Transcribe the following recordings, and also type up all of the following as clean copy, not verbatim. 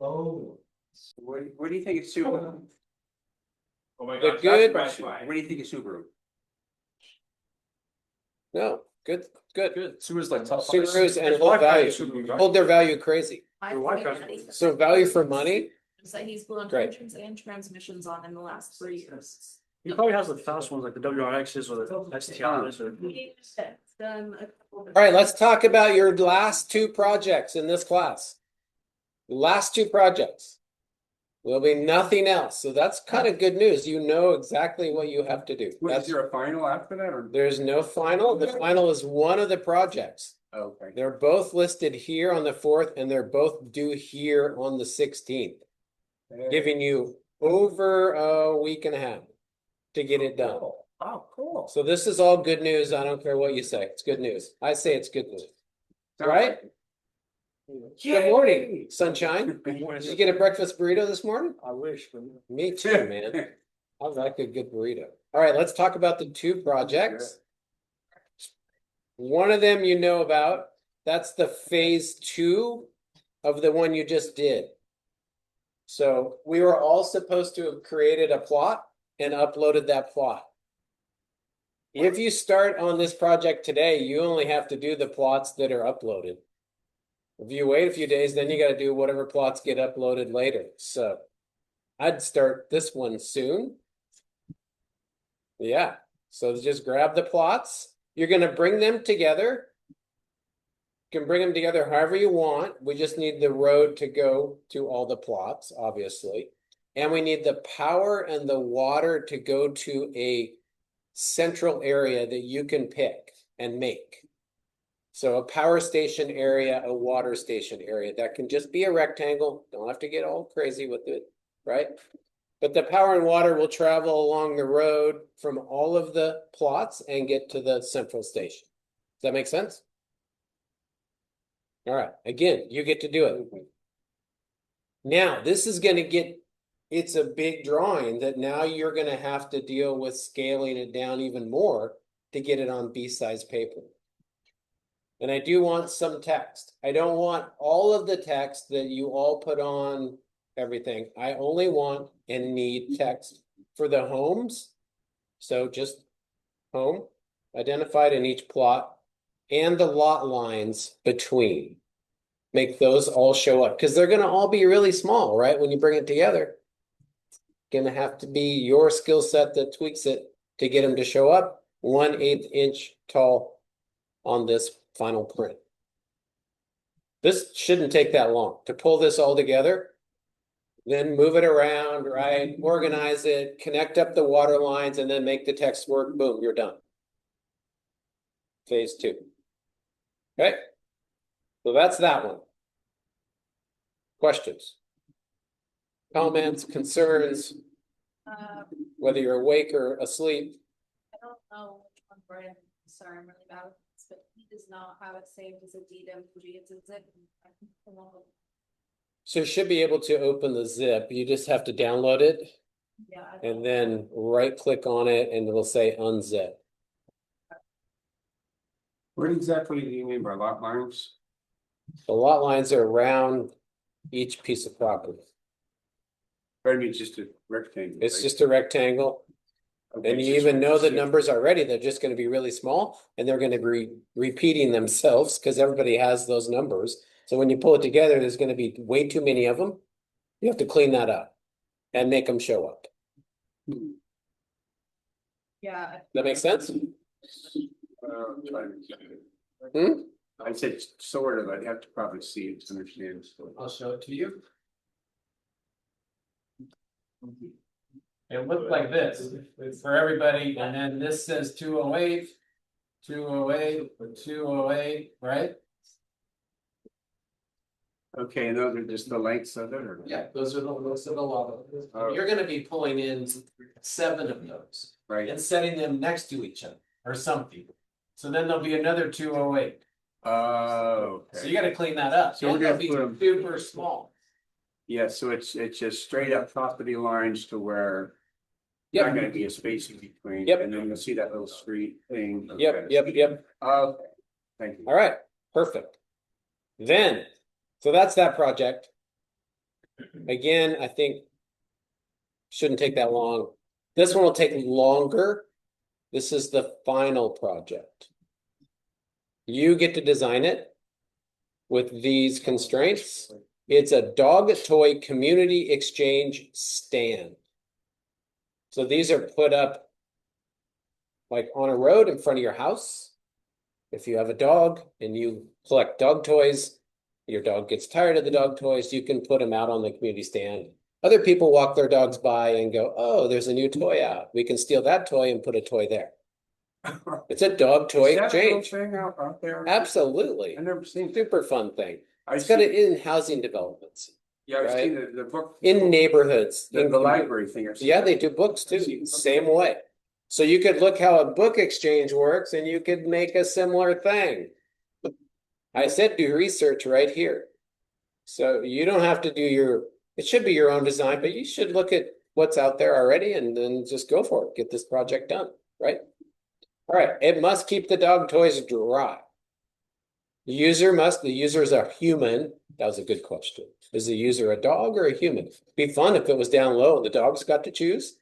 Oh. What do you think it's Subaru? Oh my The gosh, good- that's my What do you think it's Subaru? No, good. Good. Subaru's like top five. Subarus and His hold wife had a value, Subaru, right? hold their value crazy. Your wife has- So value for money, So he's blown Great. engines and transmissions on in the last 3 years. He probably has the fast ones like the WRXs or the STIs or. He's done a couple of. all right, let's talk about your last two projects in this class. Last two projects. There'll be nothing else, so that's kind of good news, you know exactly what you have to do. Is there a final after that or? There's no final, the final is one of the projects. Okay. They're both listed here on the 4th and they're both due here on the 16th. Giving you over a week and a half to get it done. Oh, cool. So this is all good news. I don't care what you say. It's good news. I say it's good news. Right? Good morning, sunshine. Did you get a breakfast burrito this morning? I wish, but. Me too, man. I like a good burrito. All right, let's talk about the two projects. One of them you know about. That's the phase 2 of the one you just did. So we were all supposed to have created a plot and uploaded that plot. If you start on this project today, you only have to do the plots that are uploaded. If you wait a few days, then you got to do whatever plots get uploaded later. So I'd start this one soon. Yeah, so just grab the plots. You're going to bring them together. You can bring them together however you want. We just need the road to go to all the plots, obviously. And we need the power and the water to go to a central area that you can pick and make. So a power station area, a water station area, that can just be a rectangle. Don't have to get all crazy with it, right? But the power and water will travel along the road from all of the plots and get to the central station. Does that make sense? All right, again, you get to do it. Now, this is going to get, it's a big drawing that now you're going to have to deal with scaling it down even more to get it on B-size paper. And I do want some text. I don't want all of the text that you all put on everything. I only want and need text for the homes. So just home identified in each plot and the lot lines between. Make those all show up because they're going to all be really small, right? When you bring it together, it's going to have to be your skill set that tweaks it to get them to show up 1/8 inch tall on this final print. This shouldn't take that long to pull this all together. Then move it around, right? Organize it, connect up the water lines, and then make the text work. Boom, you're done. Phase 2. Okay. So that's that one. Questions? Comments, concerns, whether you're awake or asleep. I don't know which one Brian, sorry, I'm really bad with this, but he does not have it saved as a DWG, it's a zip. So you should be able to open the zip. You just have to download it Yeah. and then right click on it and it'll say unzip. What exactly do you mean by lot lines? The lot lines are around each piece of property. I mean, it's just a rectangle. It's right? just a rectangle. Okay, And it's you just- even know the just- numbers already. They're just going to be really small and they're going to be repeating themselves because everybody has those numbers. So when you pull it together, there's going to be way too many of them. You have to clean that up and make them show up. Yeah. That makes sense? Trying to get it. Hmm? I said sort of, I'd have to probably see it to understand. I'll show it to you. It looked like this for everybody, and then this says 208, 208, 208, right? Okay, and those are just the lengths of it, or? Yeah, those are the lot of them. Oh. You're gonna be pulling in 7 of those Right. and setting them next to each other or something. So then there'll be another 208. Oh, So okay. you gotta clean that up. So we're And they'll gonna be put 'em- super small. Yeah, so it's just straight up property lines to where. Not Yep, gonna be a spacing between. Yep. And then you'll see that little street thing. yep, Okay. yep, yep. Okay, thank you. All right. Perfect. Then, so that's that project. Again, I think shouldn't take that long. This one will take longer. This is the final project. You get to design it with these constraints. It's a dog toy community exchange stand. So these are put up like on a road in front of your house. If you have a dog and you collect dog toys, your dog gets tired of the dog toys, you can put them out on the community stand. Other people walk their dogs by and go, oh, there's a new toy out. We can steal that toy and put a toy there. It's a dog toy Is that a little exchange. thing out there? Absolutely. I've never seen it. Super fun thing. I It's got see- it in housing developments, Yeah, I've right? seen the book. in neighborhoods. The library thing. I've seen Yeah, that. they do books too, same way. So you could look how a book exchange works and you could make a similar thing. I said do research right here. So you don't have to do it should be your own design, but you should look at what's out there already and then just go for it. Get this project done, right? All right, it must keep the dog toys dry. The user is a human. That was a good question. Is the user a dog or a human? Be fun if it was down low and the dogs got to choose.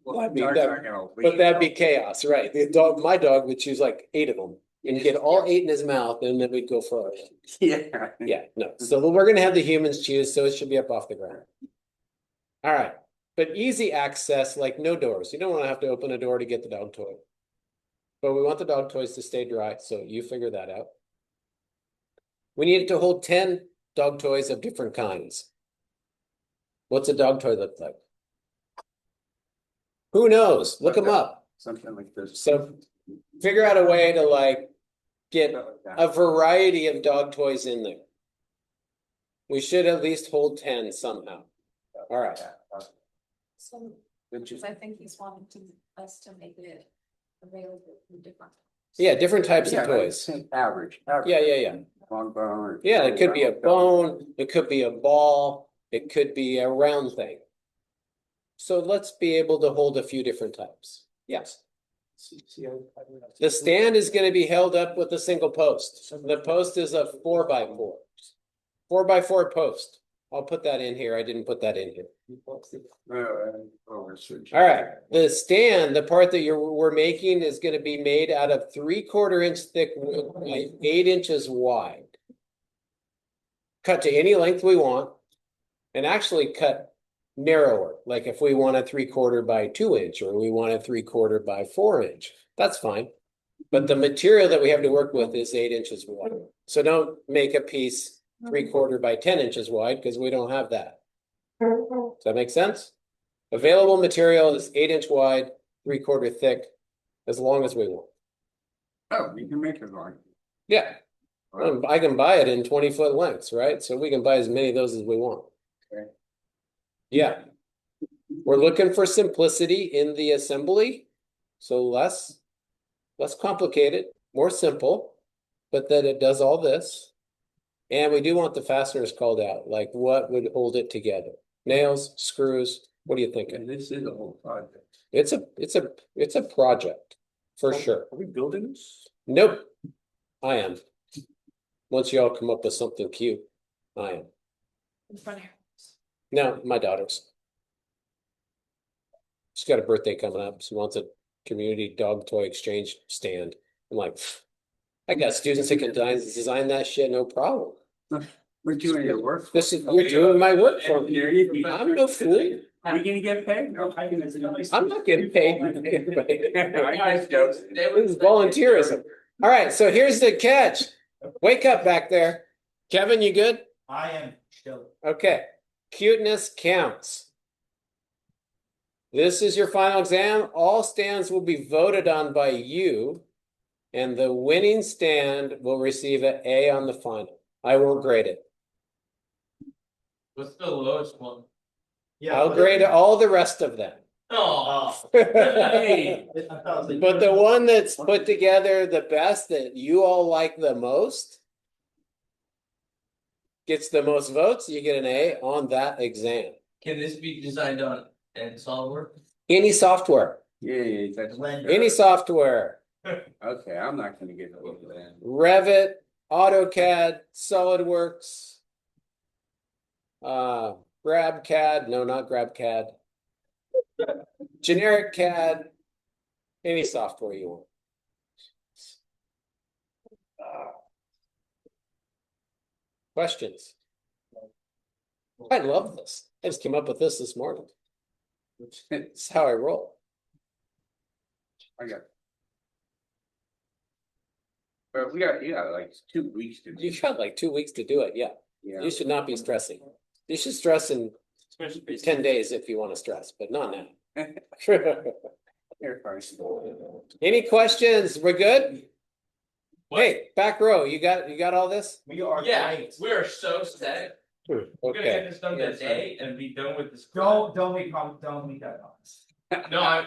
Well, I mean, dogs that- aren't gonna But leave, that'd be though. chaos, right? My dog would choose like 8 of them and get all 8 in his mouth, and then we'd go for it. Yeah. Yeah, no. So we're gonna have the humans choose, so it should be up off the ground. All right, but easy access, like no doors. You don't want to have to open a door to get the dog toy. But we want the dog toys to stay dry, so you figure that out. We need it to hold 10 dog toys of different kinds. What's a dog toy look like? Who knows? Look them up. Something like this. So figure out a way to like get Something like that. a variety of dog toys in there. We should at least hold 10 somehow. All right. So, Good because choice. I think he's wanting us to make it available in different. Yeah, different types Yeah, of toys. think average. Yeah. Long bone. or- Yeah, it could be a bone, it could be a ball, it could be a round thing. So let's be able to hold a few different types. Yes. The stand is going to be held up with a single post. The post is a 4x4. 4x4 post. I'll put that in here. I didn't put that in here. All right, the stand, the part that we're making is going to be made out of 3/4 inch thick wood, by 8 inches wide. Cut to any length we want, and actually cut narrower. Like if we want a 3/4 by 2 inch, or we want a 3/4 by 4 inch, that's fine. But the material that we have to work with is 8 inches wide. So don't make a piece 3/4 by 10 inches wide, because we don't have that. Does that make sense? Available material is 8 inch wide, 3/4 thick, as long as we want. Oh, you can make it long. Yeah, I can buy it in 20-foot lengths, right? So we can buy as many of those as we want. Okay. Yeah. We're looking for simplicity in the assembly. So less complicated, more simple, but that it does all this. And we do want the fasteners called out, like what would hold it together? Nails, screws, what are you thinking? And this is a whole project. It's a project, for sure. Are we building this? Nope, I am. Once y'all come up with something cute, I am. In front of your house. No, my daughter's. She's got a birthday coming up. She wants a community dog toy exchange stand. I'm like, I got students that can design that shit, no problem. We're doing your work. You're doing my work for me. I'm no fool. Are you gonna get paid? No, I'm not getting paid. I just jokes. This is volunteerism. All right, so here's the catch. Wake up back there. Kevin, you good? I am still. Okay. Cuteness counts. This is your final exam. All stands will be voted on by you, and the winning stand will receive an A on the final. I won't grade it. What's the lowest one? I'll grade all the rest of them. Oh. But the one that's put together the best, that you all like the most, gets the most votes, you get an A on that exam. Can this be designed on in SolidWorks? Any software, That's. any software, Okay, I'm not gonna get over that. Revit, AutoCAD, SolidWorks, GrabCAD, no, not GrabCAD. Generic CAD, any software you want. Questions? I love this. I just came up with this morning. It's how I roll. I got. But you got like 2 weeks to do. You got like 2 weeks to do it. Yeah, Yeah. you should not be stressing. You should stress in 10 days if you want to stress, but not now. Here, fine. Any questions? We're good? What? Hey, back row, you got all this? We are. Yeah, great. we are so set. We're gonna Okay. get this done today and be done with this. Don't make that promise. No,